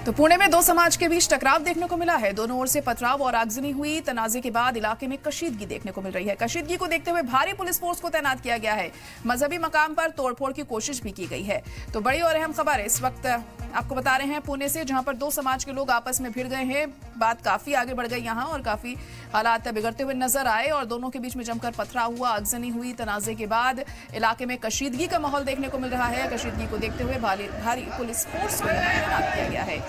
तो पुणे में दो समाज के बीच टकराव देखने को मिला है। दोनों ओर से पथराव और आगजनी हुई। तनाजे के बाद इलाके में कशीदगी देखने को मिल रही है। कशीदगी को देखते हुए भारी पुलिस फोर्स को तैनात किया गया है। मजहबी मकाम पर तोड़फोड़ की कोशिश भी की गई है। तो बड़ी और अहम खबर इस वक्त आपको बता रहे हैं पुणे से, जहां पर दो समाज के लोग आपस में भिड़ गए हैं। बात काफी आगे बढ़ गई यहां और काफी हालात बिगड़ते हुए नजर आए और दोनों के बीच में जमकर पथराव हुआ, आगजनी हुई। तनाजे के बाद इलाके में कशीदगी का माहौल देखने को मिल रहा है। कशीदगी को देखते हुए भारी पुलिस फोर्स को तैनात किया गया है।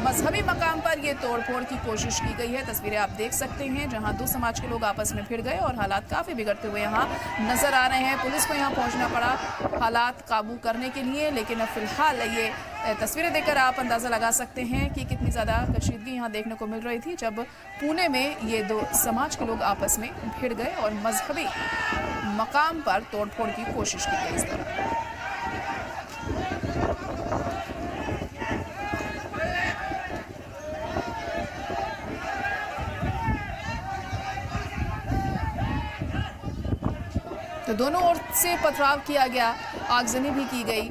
मजहबी मकाम पर ये तोड़फोड़ की कोशिश की गई है। तस्वीरें आप देख सकते हैं जहां दो समाज के लोग आपस में भिड़ गए और हालात काफी बिगड़ते हुए यहां नजर आ रहे हैं। पुलिस को यहां पहुंचना पड़ा हालात काबू करने के लिए, लेकिन अब फिलहाल ये तस्वीरें देखकर आप अंदाजा लगा सकते हैं कि कितनी ज्यादा कशीदगी यहां देखने को मिल रही थी जब पुणे में ये दो समाज के लोग आपस में भिड़ गए और मजहबी मकाम पर तोड़फोड़ की कोशिश की गई। इस तरह तो दोनों ओर से पथराव किया गया, आगजनी भी की गई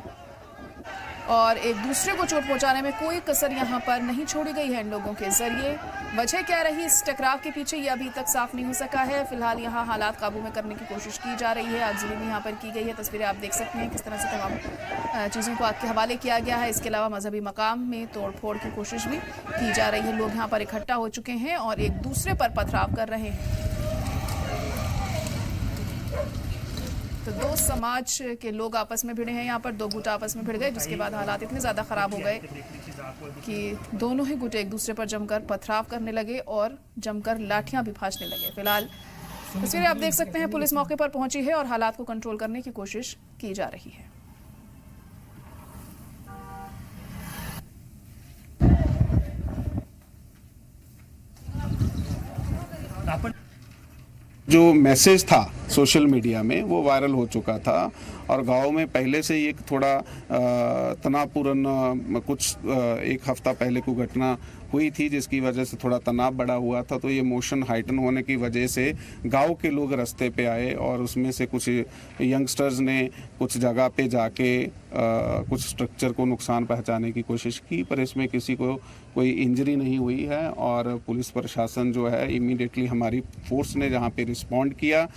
और एक दूसरे को चोट पहुंचाने में कोई कसर यहां पर नहीं छोड़ी गई है इन लोगों के जरिए। वजह क्या रही इस टकराव के पीछे ये अभी तक साफ नहीं हो सका है। फिलहाल यहां हालात काबू में करने की कोशिश की जा रही है। आगजनी भी यहां पर की गई है। तस्वीरें आप देख सकते हैं किस तरह से तमाम चीज़ों को आपके हवाले किया गया है। इसके अलावा मजहबी मकाम में तोड़फोड़ की कोशिश भी की जा रही है। लोग यहाँ पर इकट्ठा हो चुके हैं और एक दूसरे पर पथराव कर रहे हैं। तो दो समाज के लोग आपस में भिड़े हैं। यहाँ पर दो गुट आपस में भिड़ गए, जिसके बाद हालात इतने ज़्यादा ख़राब हो गए कि दोनों ही गुट एक दूसरे पर जमकर पथराव करने लगे और जमकर लाठियां भी भाजने लगे। फिलहाल तस्वीरें आप देख सकते हैं, पुलिस मौके पर पहुंची है और हालात को कंट्रोल करने की कोशिश की जा रही है। जो मैसेज था सोशल मीडिया में वो वायरल हो चुका था और गांव में पहले से ही एक थोड़ा तनावपूर्ण कुछ एक हफ्ता पहले को घटना हुई थी, जिसकी वजह से थोड़ा तनाव बढ़ा हुआ था। तो ये मोशन हाइटन होने की वजह से गांव के लोग रास्ते पे आए और उसमें से कुछ यंगस्टर्स ने कुछ जगह पे जाके कुछ स्ट्रक्चर को नुकसान पहुंचाने की कोशिश की, पर इसमें किसी को कोई इंजरी नहीं हुई है। और पुलिस प्रशासन जो है इमीडिएटली हमारी फोर्स ने जहाँ पे रिस्पॉन्ड किया।